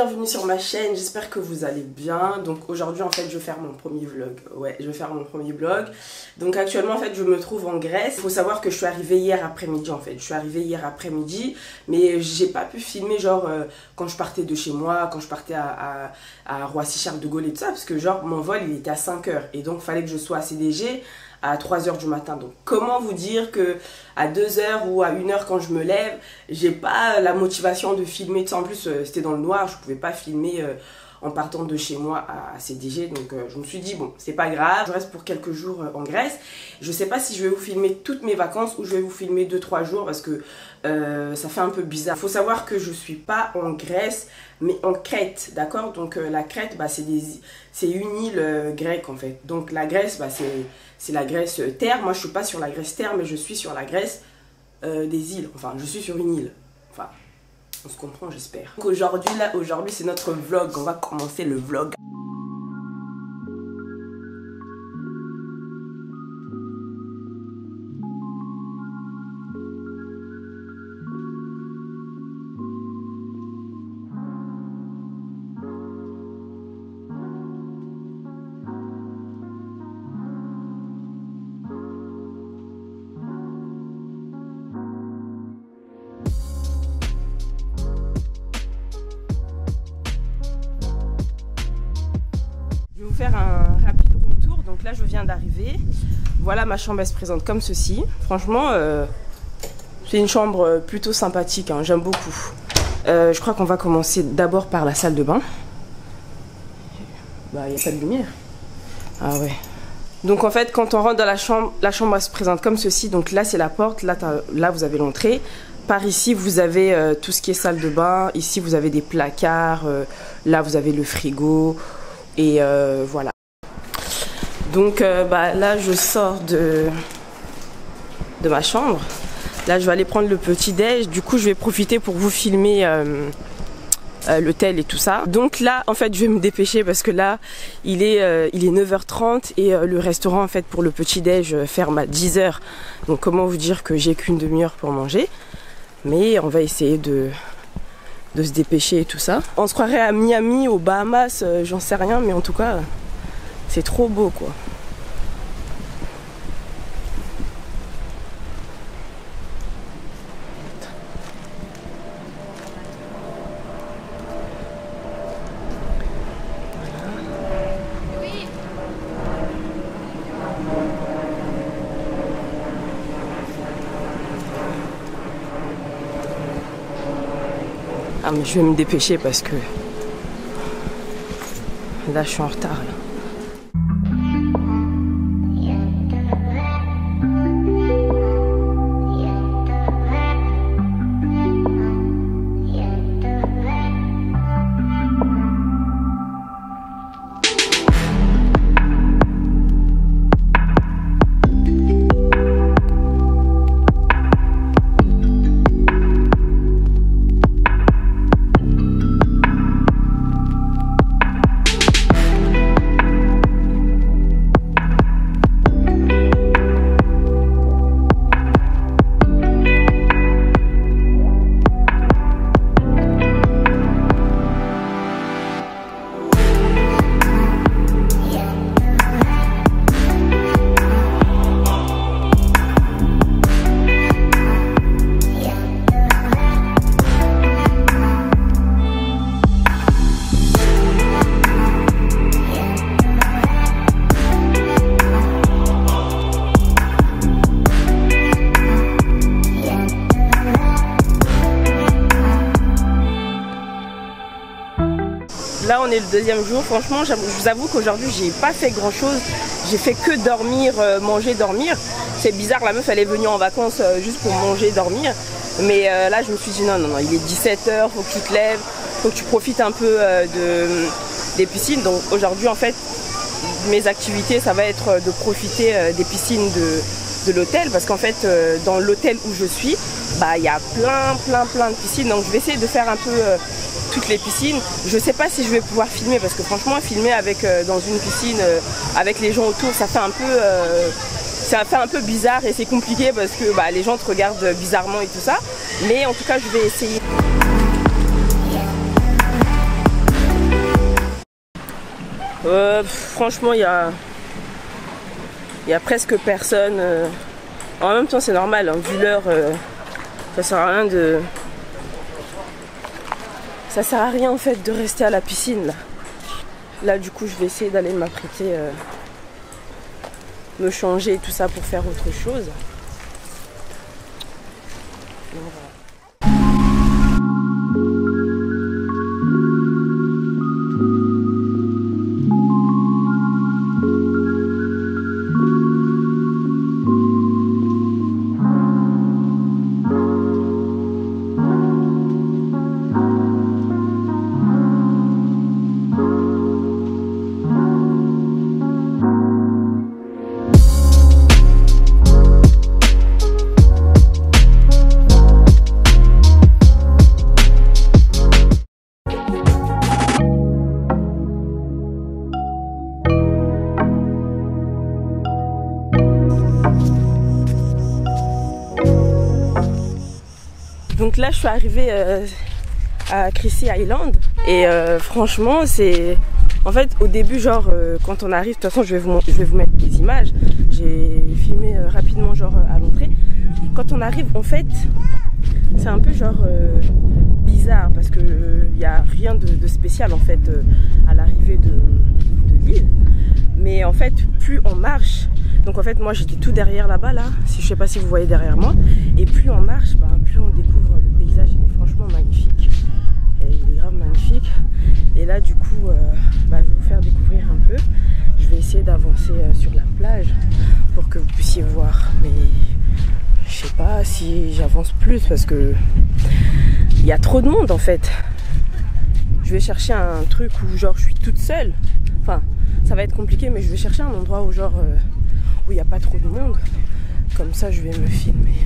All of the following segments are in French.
bienvenue sur ma chaîne, j'espère que vous allez bien. Donc aujourd'hui en fait je vais faire mon premier vlog. Ouais, je vais faire mon premier vlog. Donc actuellement en fait je me trouve en Grèce. Il faut savoir que je suis arrivée hier après-midi en fait. Je suis arrivée hier après-midi, mais j'ai pas pu filmer genre quand je partais de chez moi, quand je partais à Roissy-Charles de Gaulle et tout ça, parce que genre mon vol il était à 5 h et donc fallait que je sois à CDG à 3 h du matin. Donc comment vous dire que à 2 h ou à 1 h quand je me lève, j'ai pas la motivation de filmer. En plus c'était dans le noir, je pouvais pas filmer en partant de chez moi à CDG. Donc je me suis dit bon, c'est pas grave, je reste pour quelques jours en Grèce. Je sais pas si je vais vous filmer toutes mes vacances ou je vais vous filmer 2-3 jours parce que ça fait un peu bizarre. Faut savoir que je suis pas en Grèce mais en Crète, d'accord? Donc la Crète, bah, c'est une île grecque en fait. Donc la Grèce, bah, c'est la Grèce terre. Moi je suis pas sur la Grèce terre, mais je suis sur la Grèce des îles. Enfin je suis sur une île. Enfin on se comprend, j'espère. Donc aujourd'hui c'est notre vlog. On va commencer le vlog. Faire un rapide room tour. Donc là je viens d'arriver, voilà ma chambre, elle se présente comme ceci. Franchement c'est une chambre plutôt sympathique, hein. J'aime beaucoup. Je crois qu'on va commencer d'abord par la salle de bain. Bah il n'y a pas de lumière. Ah ouais. Donc en fait quand on rentre dans la chambre elle se présente comme ceci. Donc là c'est la porte, là vous avez l'entrée. Par ici vous avez tout ce qui est salle de bain. Ici vous avez des placards, là vous avez le frigo. Et voilà. Donc bah, là je sors de ma chambre. Là je vais aller prendre le petit déj. Du coup je vais profiter pour vous filmer l'hôtel et tout ça. Donc là en fait je vais me dépêcher parce que là il est 9 h 30 et le restaurant en fait pour le petit déj ferme à 10 h. Donc comment vous dire que j'ai qu'une demi-heure pour manger. Mais on va essayer de se dépêcher et tout ça. On se croirait à Miami, aux Bahamas, j'en sais rien, mais en tout cas, c'est trop beau quoi. Ah mais je vais me dépêcher parce que là je suis en retard là. Là on est le deuxième jour, franchement je vous avoue qu'aujourd'hui j'ai pas fait grand chose. J'ai fait que dormir, manger, dormir. C'est bizarre, la meuf elle est venue en vacances juste pour manger, dormir. Mais là je me suis dit non, il est 17 h, faut que tu te lèves, faut que tu profites un peu des piscines. Donc aujourd'hui en fait mes activités ça va être de profiter des piscines de l'hôtel. Parce qu'en fait dans l'hôtel où je suis, bah il y a plein de piscines. Donc je vais essayer de faire un peu toutes les piscines. Je sais pas si je vais pouvoir filmer parce que franchement filmer avec dans une piscine avec les gens autour ça fait un peu bizarre et c'est compliqué parce que bah, les gens te regardent bizarrement et tout ça. Mais en tout cas je vais essayer. Franchement, il y a presque personne. En même temps, c'est normal, hein, vu l'heure, ça sert à rien de... Ça sert à rien en fait de rester à la piscine là. Là du coup je vais essayer d'aller m'apprêter, me changer et tout ça pour faire autre chose. Donc, voilà. Donc là je suis arrivée à Chrissy Island et franchement c'est... En fait au début genre quand on arrive, de toute façon je vais vous mettre des images, j'ai filmé rapidement genre à l'entrée. Quand on arrive en fait c'est un peu genre bizarre parce que il n'y a rien de spécial en fait à l'arrivée de l'île. Mais en fait plus on marche, donc en fait moi j'étais tout derrière là-bas là, je sais pas si vous voyez derrière moi, et plus on marche, bah, plus on découvre le paysage, il est franchement magnifique, et il est grave magnifique. Et là du coup bah, je vais vous faire découvrir un peu, je vais essayer d'avancer sur la plage pour que vous puissiez voir, mais je sais pas si j'avance plus parce que il y a trop de monde en fait. Je vais chercher un truc où genre je suis toute seule, enfin ça va être compliqué mais je vais chercher un endroit où genre où il n'y a pas trop de monde, comme ça je vais me filmer.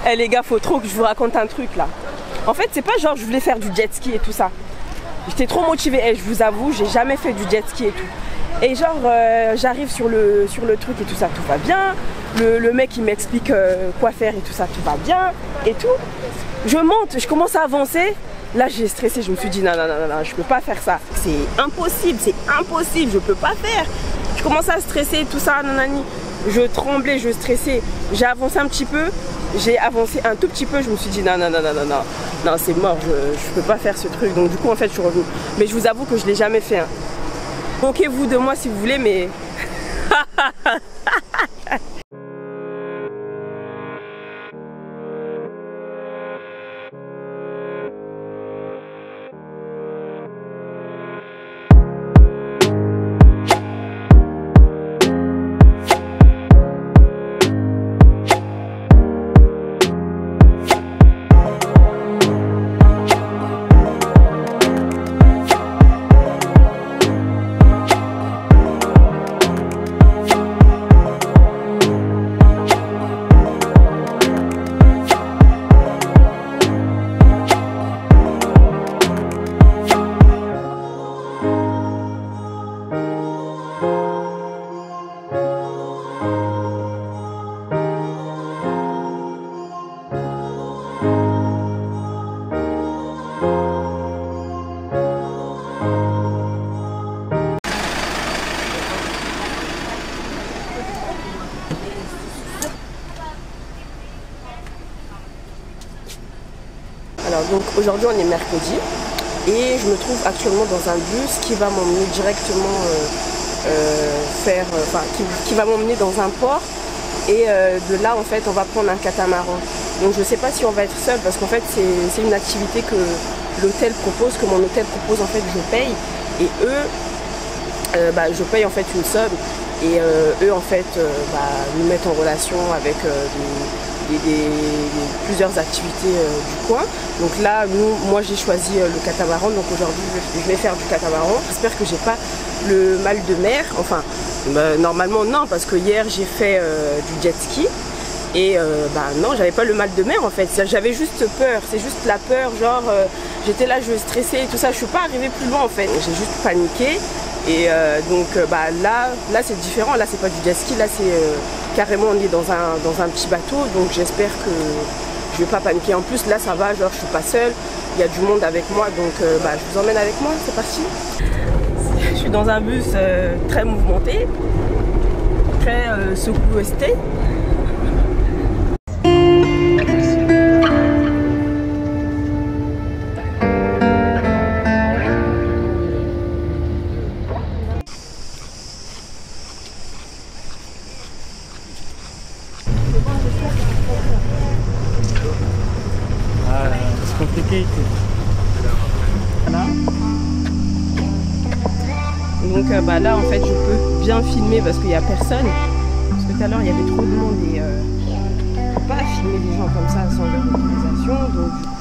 Eh les gars, faut trop que je vous raconte un truc là. En fait, c'est pas genre je voulais faire du jet ski et tout ça. J'étais trop motivée. Et je vous avoue, j'ai jamais fait du jet ski et tout. Et genre, j'arrive sur le truc et tout ça, tout va bien. Le mec il m'explique quoi faire et tout ça, tout va bien et tout. Je monte, je commence à avancer. Là j'ai stressé, je me suis dit non, je peux pas faire ça. C'est impossible, je peux pas faire. Je commence à stresser, tout ça, nanani. Je tremblais, je stressais. J'ai avancé un petit peu, j'ai avancé un tout petit peu, je me suis dit non, c'est mort, je peux pas faire ce truc. Donc du coup en fait je suis revenue. Mais je vous avoue que je l'ai jamais fait. Hein. Moquez-vous de moi si vous voulez, mais... Alors donc aujourd'hui on est mercredi et je me trouve actuellement dans un bus qui va m'emmener directement qui va m'emmener dans un port. Et de là, en fait, on va prendre un catamaran. Donc je ne sais pas si on va être seul parce qu'en fait, c'est une activité que l'hôtel propose, que mon hôtel propose, en fait, je paye. Et eux, je paye en fait une somme. Et eux, en fait, nous mettent en relation avec plusieurs activités du coin. Donc là, moi j'ai choisi le catamaran, donc aujourd'hui je vais faire du catamaran. J'espère que j'ai pas le mal de mer, enfin normalement non, parce que hier j'ai fait du jet ski et non, j'avais pas le mal de mer en fait, j'avais juste peur, c'est juste la peur, genre j'étais là, je stressais et tout ça, je suis pas arrivée plus loin en fait, j'ai juste paniqué. Et là c'est différent, là c'est pas du jet ski, là c'est carrément on est dans un petit bateau, donc j'espère que je vais pas paniquer. En plus là ça va, genre je suis pas seule, il y a du monde avec moi, donc je vous emmène avec moi, c'est parti. Je suis dans un bus très mouvementé, très secouesté. Voilà. Donc là en fait je peux bien filmer parce qu'il n'y a personne. Parce que tout à l'heure il y avait trop de monde et je ne peux pas filmer des gens comme ça sans leur autorisation. Donc du coup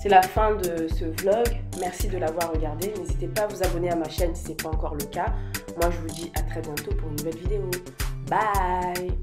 c'est la fin de ce vlog. Merci de l'avoir regardé. N'hésitez pas à vous abonner à ma chaîne si ce n'est pas encore le cas. Moi, je vous dis à très bientôt pour une nouvelle vidéo. Bye!